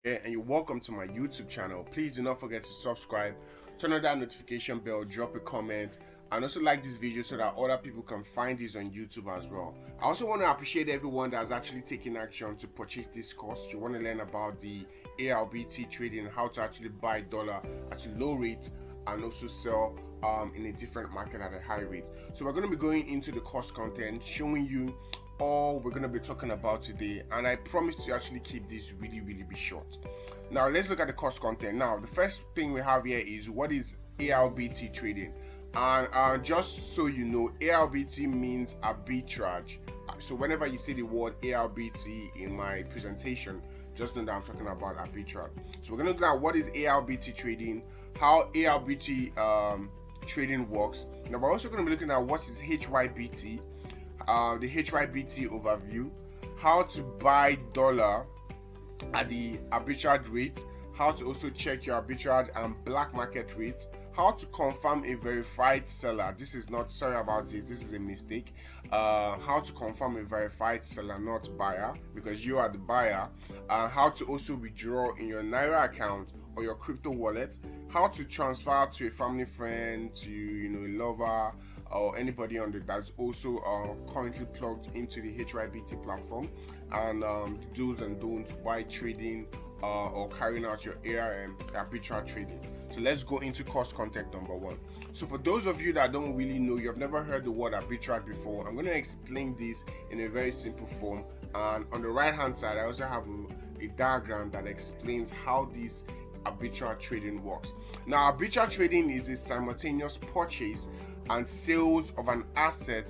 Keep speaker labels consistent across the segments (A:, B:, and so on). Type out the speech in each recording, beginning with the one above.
A: And you're welcome to my YouTube channel. Please do not forget to subscribe, turn on that notification bell, drop a comment, and also like this video so that other people can find this on YouTube as well. I also want to appreciate everyone that's actually taking action to purchase this course. You want to learn about the ARTB trading, how to actually buy dollar at a low rate and also sell in a different market at a high rate. So we're going to be going into the course content, showing you all we're going to be talking about today, and I promise to actually keep this really be short. Now let's look at the course content. Now the first thing we have here is what is ARTB trading, and just so you know, ARTB means arbitrage. So whenever you see the word ARTB in my presentation, just know that I'm talking about arbitrage. So we're going to look at what is ARTB trading, how ARTB trading works. Now we're also going to be looking at what is HYBT, the HYBT overview, how to buy dollar at the arbitrage rate, how to also check your arbitrage and black market rate, how to confirm a verified seller. This is not, sorry about this is a mistake. How to confirm a verified seller, not buyer, because you are the buyer. How to also withdraw in your Naira account or your crypto wallet, how to transfer to a family friend, to a lover, or anybody on that's also currently plugged into the HYBT platform, and do's and don'ts while trading or carrying out your ARM arbitrage trading. So let's go into course content number 1. So for those of you that don't really know, you've never heard the word arbitrage before, I'm going to explain this in a very simple form. And on the right hand side, I also have a diagram that explains how this arbitrage trading works. Now, arbitrage trading is a simultaneous purchase and sales of an asset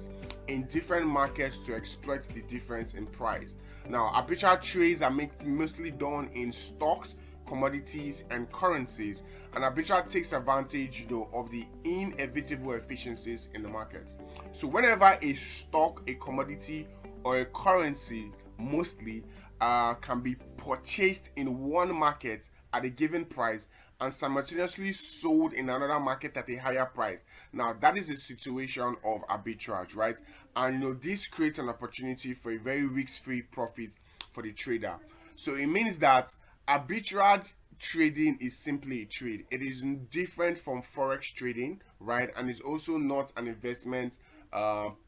A: in different markets to exploit the difference in price. Now, arbitrage trades are mostly done in stocks, commodities, and currencies, and arbitrage takes advantage of the inevitable efficiencies in the market. So whenever a stock, a commodity, or a currency mostly can be purchased in one market at a given price and simultaneously sold in another market at a higher price. Now that is a situation of arbitrage, right? And this creates an opportunity for a very risk-free profit for the trader. So it means that arbitrage trading is simply a trade. It is different from forex trading, right? And it's also not an investment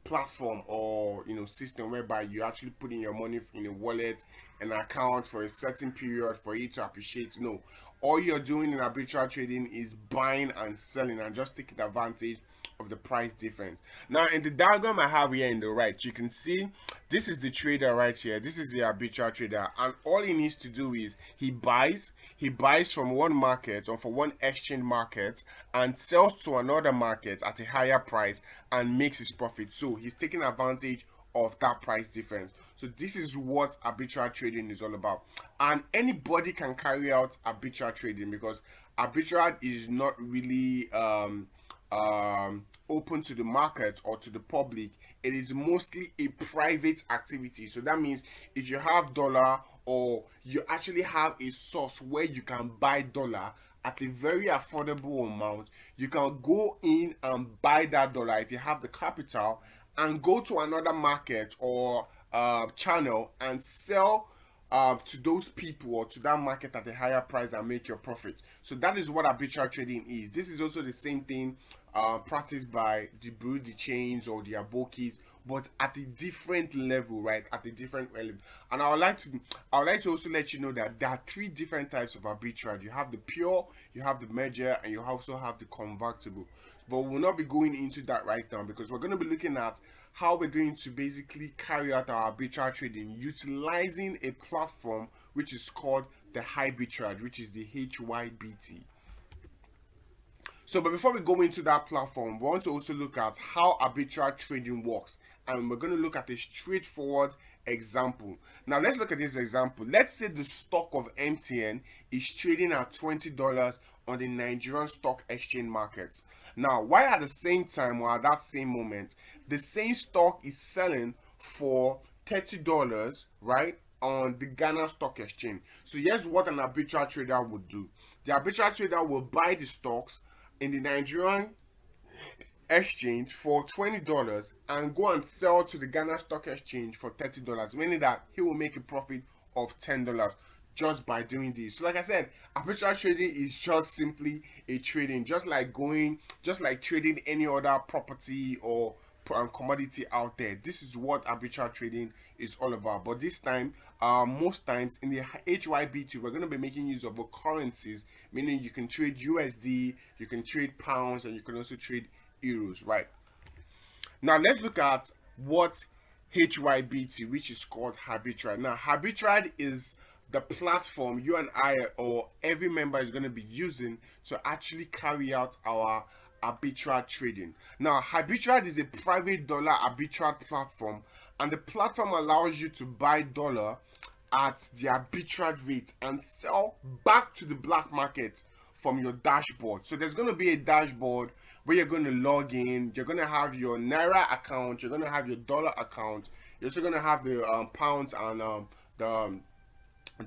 A: platform or system whereby you actually put in your money in a wallet, an account for a certain period for it to appreciate. No, all you're doing in arbitrage trading is buying and selling and just taking advantage of the price difference. Now in the diagram I have here in the right, you can see this is the trader right here. This is the arbitrage trader, and all he needs to do is he buys from one market or for one exchange market and sells to another market at a higher price and makes his profit. So he's taking advantage of that price difference. So this is what arbitrage trading is all about, and anybody can carry out arbitrage trading because arbitrage is not really open to the market or to the public. It is mostly a private activity. So that means if you have dollar or you actually have a source where you can buy dollar at a very affordable amount, you can go in and buy that dollar if you have the capital and go to another market or channel and sell to those people or to that market at a higher price and make your profit. So that is what arbitrage trading is. This is also the same thing practiced by the Bureau de Change or the Abokis, but at a different level, right? At a different level. And I would like to also let you know that there are 3 different types of arbitrage. You have the pure, you have the merger, and you also have the convertible. But we'll not be going into that right now because we're going to be looking at how we're going to basically carry out our arbitrage trading utilizing a platform which is called the arbitrage, which is the HYBT. So, but before we go into that platform, we want to also look at how arbitrage trading works, and we're going to look at a straightforward example. Now, let's look at this example. Let's say the stock of MTN is trading at $20 on the Nigerian stock exchange market. Now, why at the same time or at that same moment, the same stock is selling for $30, right, on the Ghana Stock Exchange. So here's what an arbitrage trader would do. The arbitrage trader will buy the stocks in the Nigerian exchange for $20 and go and sell to the Ghana Stock Exchange for $30, meaning that he will make a profit of $10. just by doing this. So like I said, arbitrage trading is just simply a trading, just like trading any other property or commodity out there. This is what arbitrage trading is all about. But this time, most times in the HYBT, we're going to be making use of currencies, meaning you can trade USD, you can trade pounds, and you can also trade euros, right? Now let's look at what HYBT, which is called Arbitrage. Now Arbitrage is the platform you and I or every member is going to be using to actually carry out our arbitrage trading. Now Arbitrage is a private dollar arbitrage platform, and the platform allows you to buy dollar at the arbitrage rate and sell back to the black market from your dashboard. So there's going to be a dashboard where you're going to log in. You're going to have your Naira account, you're going to have your dollar account, you're also going to have the pounds and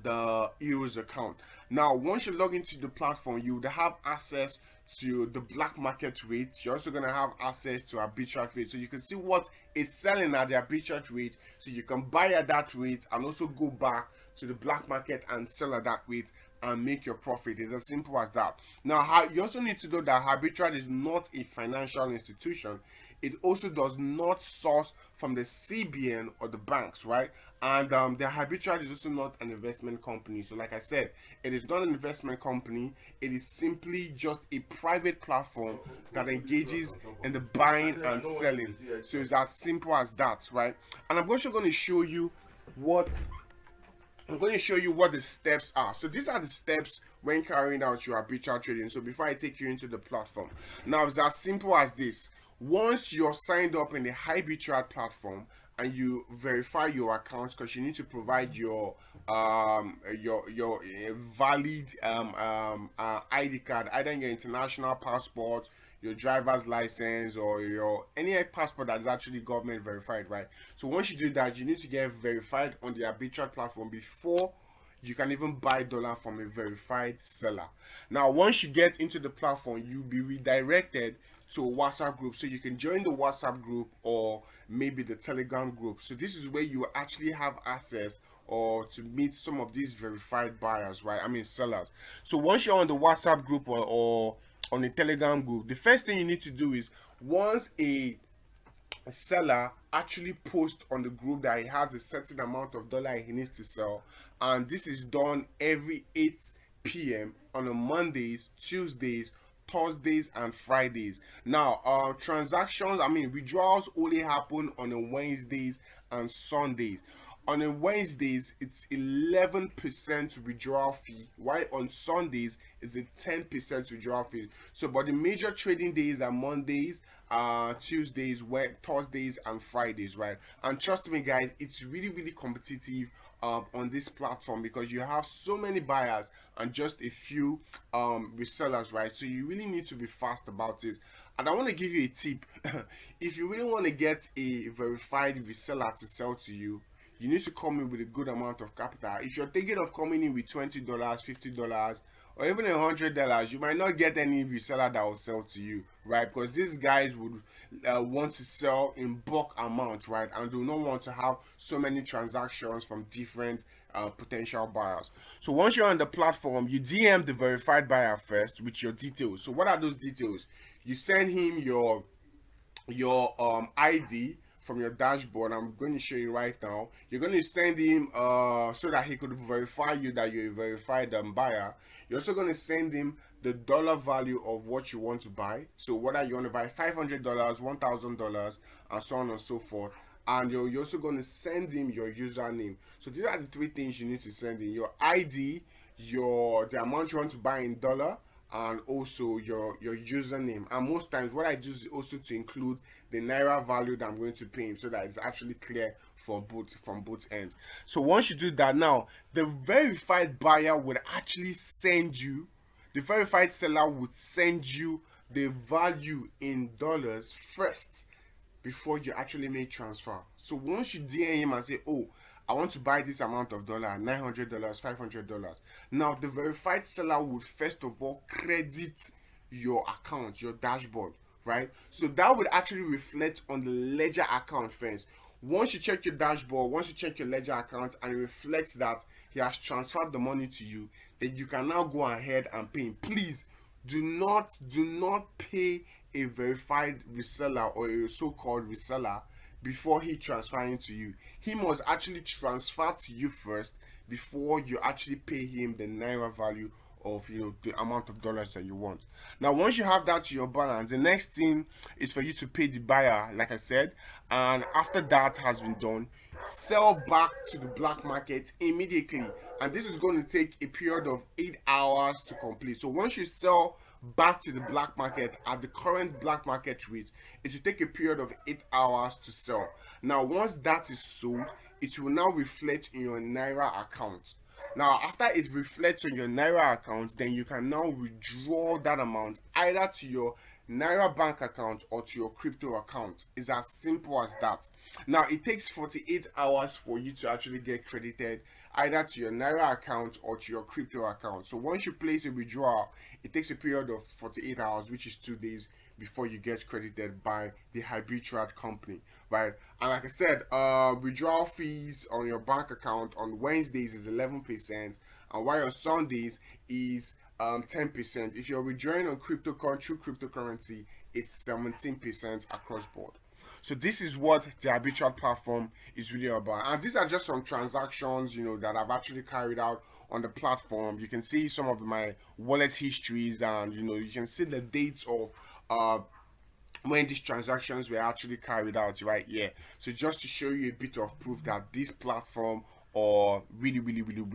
A: the euros account. Now once you log into the platform, you would have access to the black market rate. You're also going to have access to arbitrage rate, so you can see what it's selling at the arbitrage rate, so you can buy at that rate and also go back to the black market and sell at that rate and make your profit. It's as simple as that. Now you also need to know that arbitrage is not a financial institution. It also does not source from the CBN or the banks, right? And the arbitrage is also not an investment company. So like I said, it is not an investment company. It is simply just a private platform that engages in the buying and selling. So it's as simple as that, right? And I'm also going to show you what the steps are. So these are the steps when carrying out your arbitrage trading. So before I take you into the platform, now it's as simple as this. Once you're signed up in the arbitrage platform and you verify your account, because you need to provide your valid ID card, either your international passport, your driver's license, or your any passport that is actually government verified, right? So once you do that, you need to get verified on the arbitrage platform before you can even buy dollar from a verified seller. Now once you get into the platform, you'll be redirected to a WhatsApp group, so you can join the WhatsApp group or maybe the Telegram group. So this is where you actually have access or to meet some of these verified buyers, right? I mean sellers. So once you're on the WhatsApp group or on the Telegram group, the first thing you need to do is, once a seller actually posts on the group that he has a certain amount of dollar he needs to sell, and this is done every 8 p.m. on a Mondays, Tuesdays, Thursdays and Fridays. Now transactions, I mean withdrawals, only happen on a Wednesdays and Sundays. On a Wednesdays it's 11% withdrawal fee, while on Sundays it's a 10% withdrawal fee. So but the major trading days are Mondays, Tuesdays, Thursdays and Fridays, right? And trust me guys, it's really competitive on this platform, because you have so many buyers and just a few resellers, right? So you really need to be fast about it. And I want to give you a tip. If you really want to get a verified reseller to sell to you, you need to come in with a good amount of capital. If you're thinking of coming in with $20, $50, or even $100, you might not get any reseller that will sell to you, right? Because these guys would want to sell in bulk amount, right? And do not want to have so many transactions from different potential buyers. So once you're on the platform, you DM the verified buyer first with your details. So what are those details? You send him your ID from your dashboard. I'm going to show you right now. You're going to send him so that he could verify you that you're a verified buyer. You're also going to send him the dollar value of what you want to buy. So whether you want to buy $500, $1,000, and so on and so forth. And you're also going to send him your username. So these are the three things you need to send in: your ID, the amount you want to buy in dollar, and also your username. And most times what I do is also to include the Naira value that I'm going to pay him, so that it's actually clear from both ends. So once you do that, now the verified buyer would actually send you, the verified seller would send you the value in dollars first before you actually make transfer. So once you DM him and say, oh, I want to buy this amount of dollar, $900, $500. Now the verified seller would first of all credit your account, your dashboard, right? So that would actually reflect on the ledger account first. Once you check your dashboard, once you check your ledger account and it reflects that he has transferred the money to you, then you can now go ahead and pay him. Please do not pay a verified reseller or a so-called reseller before he transferring to you. He must actually transfer to you first before you actually pay him the naira value of the amount of dollars that you want. Now once you have that to your balance, the next thing is for you to pay the buyer, like I said, and after that has been done, sell back to the black market immediately. And this is going to take a period of 8 hours to complete. So once you sell back to the black market at the current black market rate, it will take a period of 8 hours to sell. Now once that is sold, it will now reflect in your naira account. Now after it reflects on your naira account, then you can now withdraw that amount either to your naira bank account or to your crypto account. It's as simple as that. Now it takes 48 hours for you to actually get credited either to your naira account or to your crypto account. So once you place a withdrawal, it takes a period of 48 hours, which is 2 days, before you get credited by the arbitrage company, right? And like I said, withdrawal fees on your bank account on Wednesdays is 11%, and while on Sundays is 10%. If you're withdrawing on through cryptocurrency, it's 17% across board. So this is what the arbitrage platform is really about. And these are just some transactions, that I've actually carried out on the platform. You can see some of my wallet histories, and you can see the dates of when these transactions were actually carried out right here. So just to show you a bit of proof that this platform or really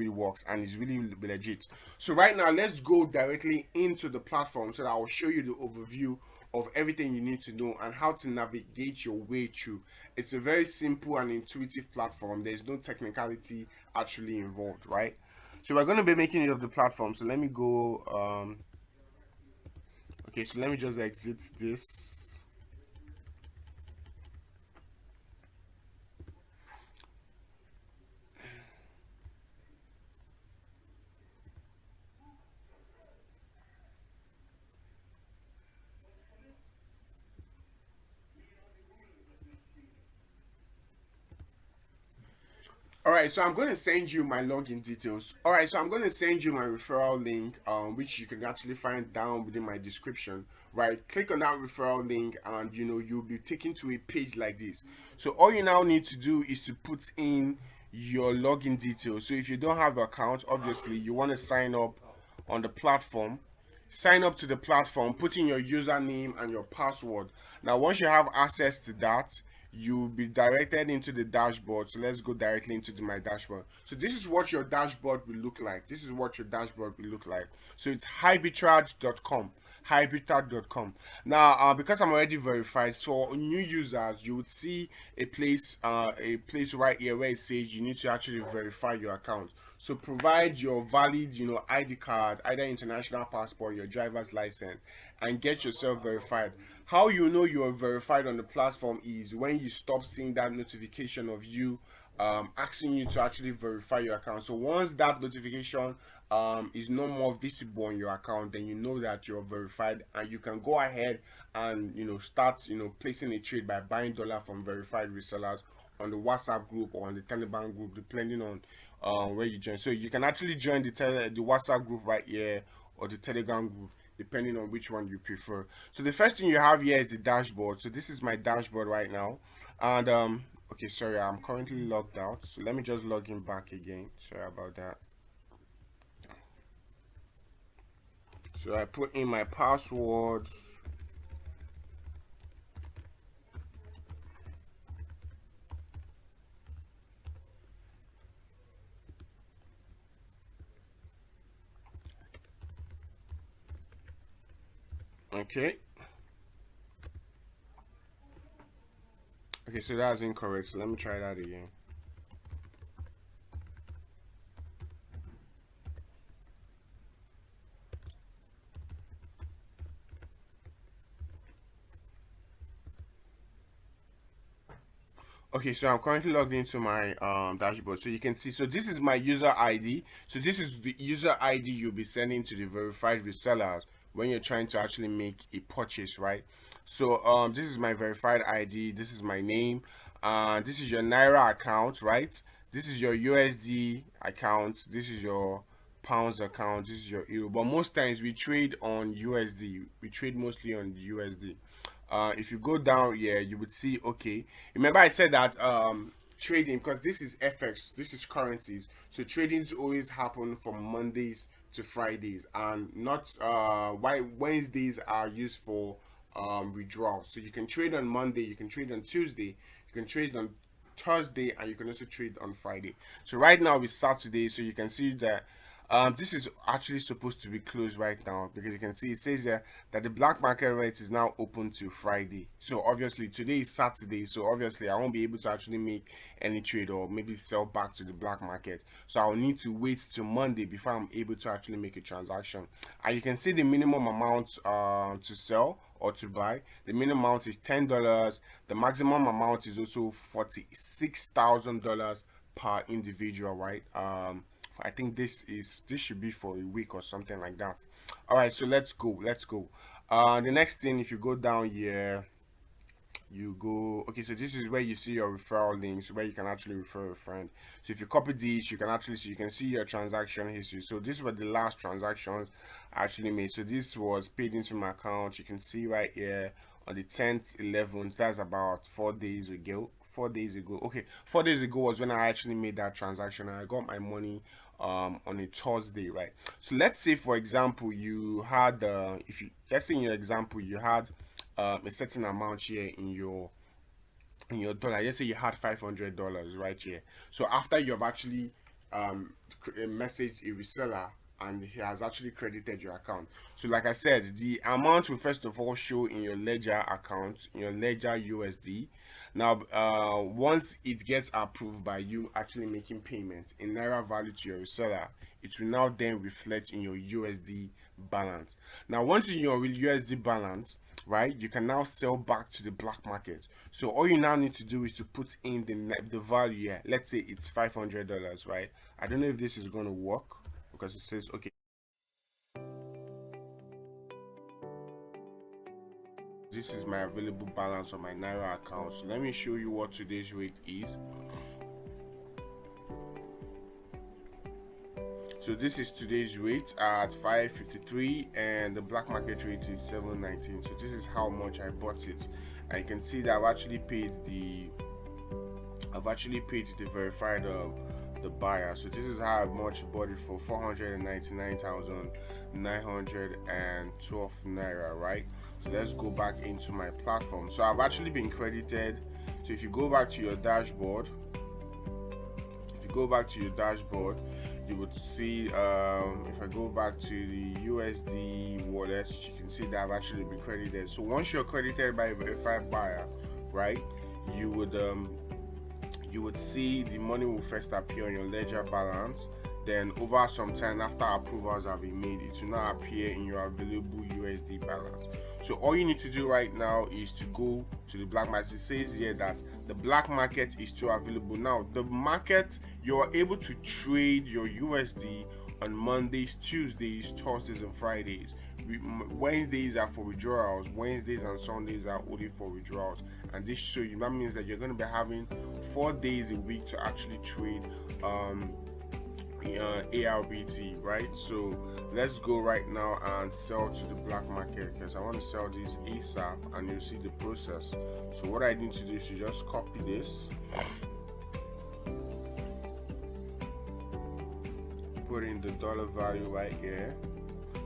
A: works and is really legit. So right now let's go directly into the platform so that I will show you the overview of everything you need to know and how to navigate your way through. It's a very simple and intuitive platform. There's no technicality actually involved, right? So we're going to be making it of the platform. So let me go okay, so let me just exit this. All right, so I'm going to send you my login details. All right, so I'm going to send you my referral link, which you can actually find down within my description. Right, click on that referral link, and you'll be taken to a page like this. So all you now need to do is to put in your login details. So if you don't have an account, obviously you want to sign up on the platform. Sign up to the platform, put in your username and your password. Now once you have access to that, you'll be directed into the dashboard. So let's go directly into my dashboard. So this is what your dashboard will look like. This is what your dashboard will look like. So it's arbitrage.com, arbitrage.com. Now because I'm already verified, so new users, you would see a place right here where it says you need to actually verify your account. So provide your valid, ID card, either international passport, your driver's license, and get yourself verified. How you know you're verified on the platform is when you stop seeing that notification of you asking you to actually verify your account. So once that notification is no more visible on your account, then you know that you're verified, and you can go ahead and start placing a trade by buying dollar from verified resellers on the WhatsApp group or on the Telegram group, depending on where you join. So you can actually join the WhatsApp group right here or the Telegram group, depending on which one you prefer. So the first thing you have here is the dashboard. So this is my dashboard right now, and okay, sorry, I'm currently logged out, so let me just log in back again. Sorry about that. So I put in my password. Okay. Okay, so that's incorrect. So let me try that again. Okay, so I'm currently logged into my dashboard. So you can see, so this is my user ID. So this is the user ID you'll be sending to the verified resellers when you're trying to actually make a purchase, right? So this is my verified ID. This is my name, This is your Naira account, right? This is your USD account. This is your pounds account. This is your euro. But most times we trade on USD. We trade mostly on USD. If you go down here, you would see, okay, remember I said that trading, because this is FX, this is currencies, so tradings always happen from Mondays to Fridays, and not why Wednesdays are used for withdrawal. So you can trade on Monday, you can trade on Tuesday, you can trade on Thursday, and you can also trade on Friday. So right now it's Saturday, so you can see that this is actually supposed to be closed right now, because you can see it says there that the black market rate is now open to Friday. So obviously today is Saturday, so obviously I won't be able to actually make any trade or maybe sell back to the black market. So I'll need to wait till Monday before I'm able to actually make a transaction. And you can see the minimum amount to sell or to buy. The minimum amount is $10. The maximum amount is also $46,000 per individual, right? I think this should be for a week or something like that. All right, so let's go. The next thing, if you go down here, you go, okay, so this is where you see your referral links, where you can actually refer a friend. So if you copy these, you can actually see, you can see your transaction history. So these were the last transactions I actually made. So this was paid into my account. You can see right here on the 10th 11th, that's about 4 days ago. 4 days ago, okay, 4 days ago was when I actually made that transaction, and I got my money on a Thursday, right? So let's say, for example, you had if you, let's say in your example, you had a certain amount here in your dollar. Let's say you had $500 right here. So after you have actually messaged a reseller, and he has actually credited your account. So like I said, the amount will first of all show in your ledger account, in your ledger USD. Now once it gets approved by you actually making payment in naira value to your reseller, it will now then reflect in your USD balance. Now once in your USD balance, right, you can now sell back to the black market. So all you now need to do is to put in the value here. Let's say it's $500, right? I don't know if this is going to work, because it says, okay, this is my available balance on my naira account. So let me show you what today's rate is. So this is today's rate at 5.53, and the black market rate is 7.19. So this is how much I bought it, and you can see that I've actually paid the verified the buyer. So this is how much I bought it for, 499,912 naira, right? So let's go back into my platform. So I've actually been credited. So if you go back to your dashboard, you would see, if I go back to the USD wallet, you can see that I've actually been credited. So once you're credited by a verified buyer, right, you would see the money will first appear on your ledger balance. Then over some time, after approvals have been made, it will now appear in your available USD balance. So all you need to do right now is to go to the black market. It says here that the black market is still available. Now the market, you are able to trade your USD on Mondays, Tuesdays, Thursdays, and Fridays. Wednesdays are for withdrawals. Wednesdays and Sundays are only for withdrawals. And this show you, that means that you're going to be having 4 days a week to actually trade ARTB, right? So let's go right now and sell to the black market, because I want to sell this ASAP, and you'll see the process. So what I need to do is to just copy this, put in the dollar value right here.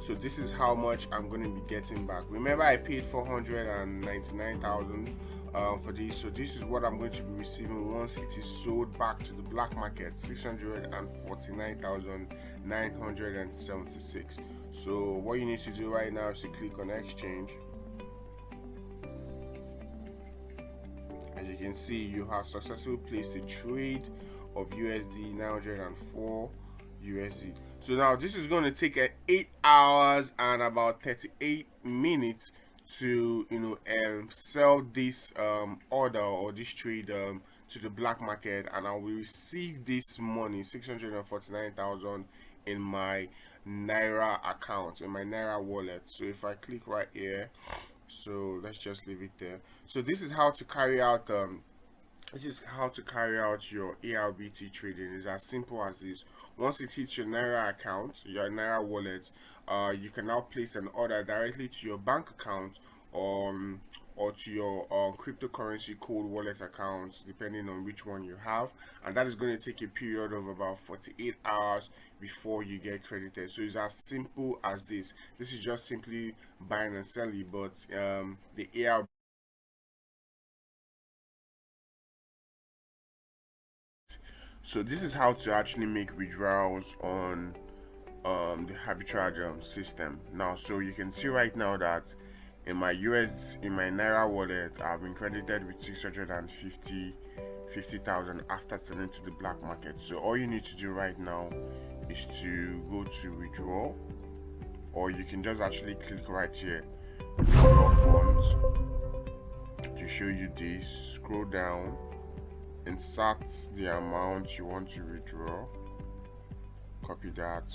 A: So this is how much I'm going to be getting back. Remember, I paid 499,000 for this. So this is what I'm going to be receiving once it is sold back to the black market, 649,976. So what you need to do right now is to click on exchange. As you can see, you have successfully placed a trade of USD 904 USD. So now this is going to take 8 hours and about 38 minutes to sell this order or this trade to the black market, and I will receive this money, 649,000, in my naira account, in my naira wallet. So if I click right here, so let's just leave it there. So this is how to carry out This is how to carry out your ARBT trading. It's as simple as this. Once it hits your Naira account, your Naira wallet, you can now place an order directly to your bank account, um, or to your cryptocurrency cold wallet accounts, depending on which one you have. And that is going to take a period of about 48 hours before you get credited. So it's as simple as this. This is just simply buying and selling, but the ARBT. So this is how to actually make withdrawals on the arbitrage system. Now, so you can see right now that in my Naira wallet, I've been credited with 650,000 after selling to the black market. So all you need to do right now is to go to withdraw, or you can just actually click right here, withdraw funds, to show you this. Scroll down, insert the amount you want to withdraw, copy that,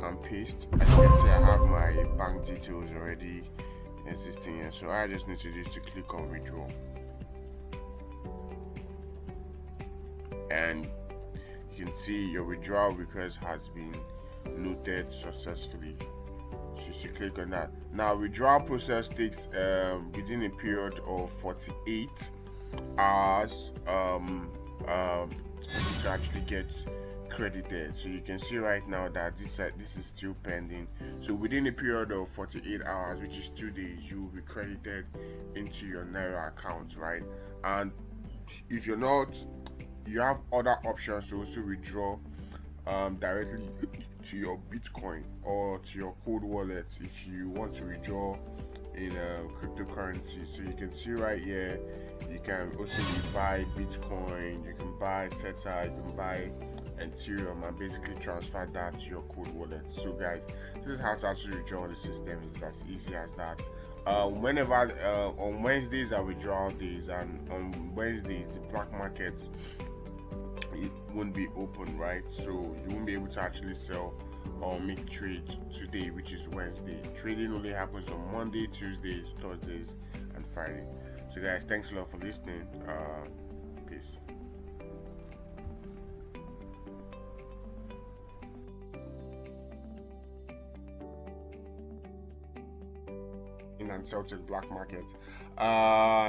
A: and paste. As you can see, I have my bank details already existing here, so I just need to do is to click on withdraw, and you can see your withdrawal request has been noted successfully. So you click on that. Now, withdrawal process takes within a period of 48 hours to actually get credited. So you can see right now that this is still pending. So within a period of 48 hours, which is 2 days, you will be credited into your Naira account, right? And if you're not, you have other options to also withdraw directly to your Bitcoin or to your cold wallet if you want to withdraw in cryptocurrency. So you can see right here, you can also buy Bitcoin, you can buy Tether, you can buy Ethereum, and basically transfer that to your cold wallet. So guys, this is how to actually withdraw the system. It's as easy as that. Whenever on Wednesdays are withdrawal days, and on Wednesdays the black market, it won't be open, right? So you won't be able to actually sell or make trades today, which is Wednesday. Trading only happens on Monday, Tuesdays, Thursdays, and Friday. So guys, thanks a lot for listening. Peace. And sell to the black market.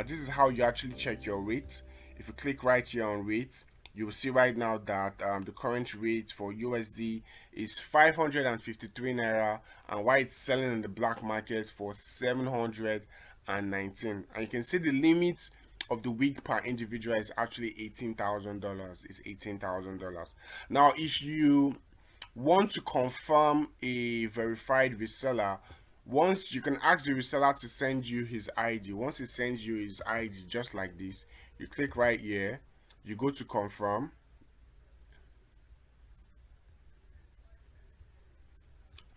A: This is how you actually check your rate. If you click right here on rate, you will see right now that the current rate for USD is 553 naira, and why it's selling in the black market for 719. And you can see the limit of the week per individual is actually $18,000. It's $18,000. Now, if you want to confirm a verified reseller, once you can ask the reseller to send you his ID. Once he sends you his ID, just like this, you click right here, you go to confirm,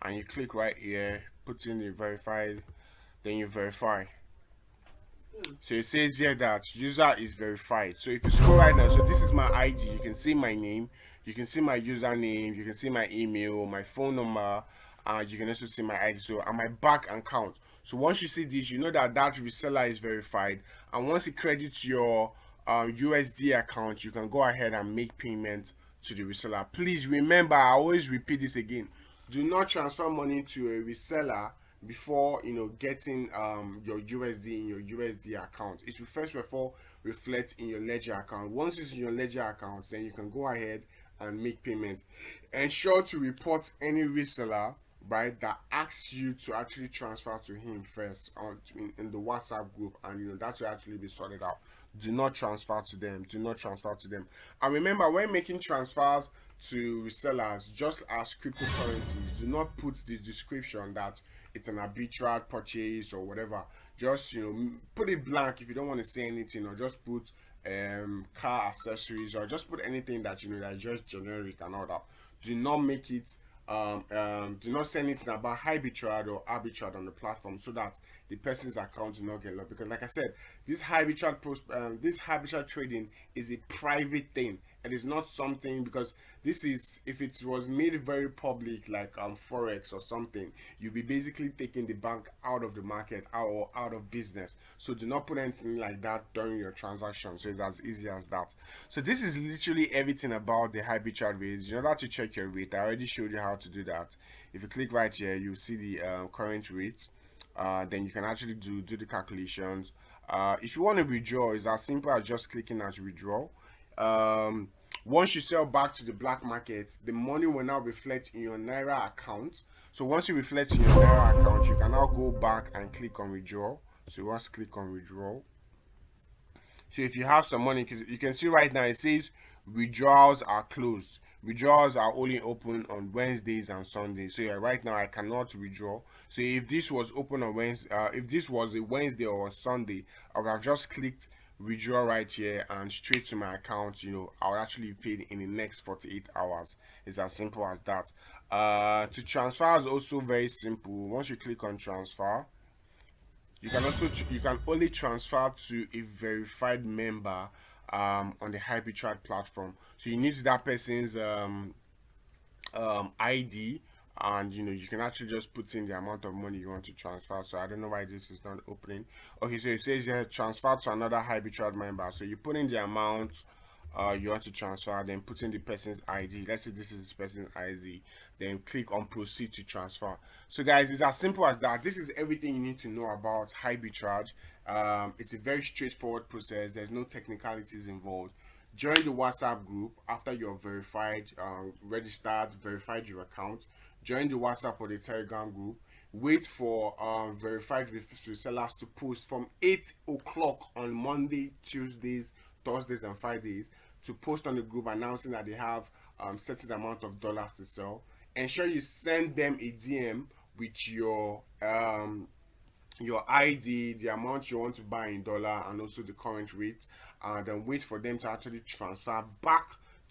A: and you click right here, put in the verified, then you verify. So it says here that user is verified. So if you scroll right now, so this is my ID, you can see my name, you can see my username, you can see my email, my phone number, and you can also see my ID, so and my bank account. So once you see this, you know that that reseller is verified, and once it credits your USD account, you can go ahead and make payment to the reseller. Please remember, I always repeat this again, do not transfer money to a reseller before getting your USD in your USD account. It will first of all reflect in your ledger account. Once it's in your ledger account, then you can go ahead and make payments. Ensure to report any reseller, right, that asks you to actually transfer to him first in the WhatsApp group, and that will actually be sorted out. Do not transfer to them. Do not transfer to them. And remember, when making transfers to resellers, just as cryptocurrencies, do not put this description that it's an arbitrage purchase or whatever. Just put it blank if you don't want to say anything, or just put car accessories, or just put anything that that is just generic and all that. Do not make it do not say anything about arbitrage or arbitrage on the platform, so that the person's account do not get locked. Because like I said, this arbitrage trading is a private thing. it is not something, because this is, if it was made very public like Forex or something, you'll be basically taking the bank out of the market, or out of business. So do not put anything like that during your transaction. So it's as easy as that. So this is literally everything about the hybrid chart rates. In order to check your rate, I already showed you how to do that. If you click right here, you'll see the current rates. Then you can actually do the calculations. If you want to withdraw, it's as simple as just clicking as withdraw. Once you sell back to the black market, the money will now reflect in your Naira account. So once you reflect in your Naira account, you can now go back and click on withdraw. So once click on withdraw. So if you have some money, you can see right now it says withdrawals are closed. Withdrawals are only open on Wednesdays and Sundays. So yeah, right now I cannot withdraw. So if this was open on Wednesday, if this was a Wednesday or a Sunday, I would have just clicked withdraw right here and straight to my account. I would actually be paid in the next 48 hours. It's as simple as that. To transfer is also very simple. Once you click on transfer, you can only transfer to a verified member on the HyperTrade platform. So you need that person's ID, and you can actually just put in the amount of money you want to transfer. So I don't know why this is not opening. Okay, so it says here transfer to another HyperTrade member. So you put in the amount you want to transfer, then put in the person's ID. Let's say this is this person's ID, then click on proceed to transfer. So guys, it's as simple as that. This is everything you need to know about arbitrage. It's a very straightforward process. There's no technicalities involved. Join the WhatsApp group after you're verified, registered, verified your account. Join the WhatsApp or the Telegram group. Wait for verified resellers to post from 8 o'clock on Monday, Tuesdays, Thursdays, and Fridays, to post on the group announcing that they have certain amount of dollars to sell. Ensure you send them a DM with your ID, the amount you want to buy in dollar, and also the current rate, and then wait for them to actually transfer back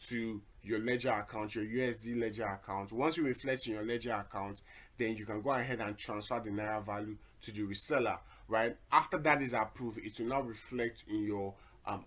A: to your ledger account, your USD ledger account. Once you reflect in your ledger account, then you can go ahead and transfer the Naira value to the reseller, right? After that is approved, it will now reflect in your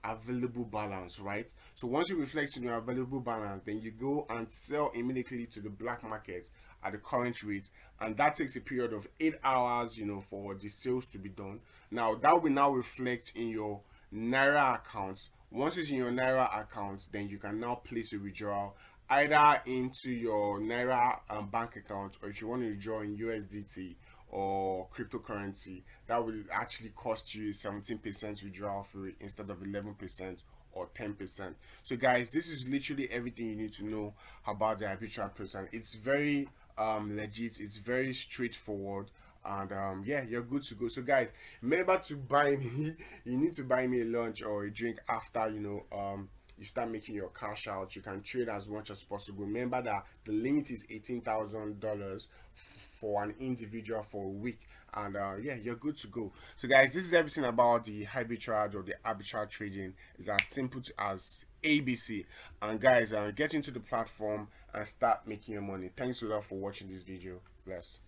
A: available balance, right? So once you reflect in your available balance, then you go and sell immediately to the black market at the current rate, and that takes a period of 8 hours for the sales to be done. Now that will now reflect in your Naira account. Once it's in your Naira account, then you can now place a withdrawal either into your Naira bank account, or if you want to withdraw in USDT or cryptocurrency, that will actually cost you 17% withdrawal fee instead of 11% or 10%. So guys, this is literally everything you need to know about the arbitrage process. It's very legit, it's very straightforward, and yeah, you're good to go. So guys, remember to buy me you need to buy me a lunch or a drink after you start making your cash out. You can trade as much as possible. Remember that the limit is $18,000 for an individual for a week, and yeah, you're good to go. So guys, this is everything about the arbitrage or the arbitrage trading. It's as simple as ABC. And guys, get into the platform and start making your money. Thanks a lot for watching this video. Bless.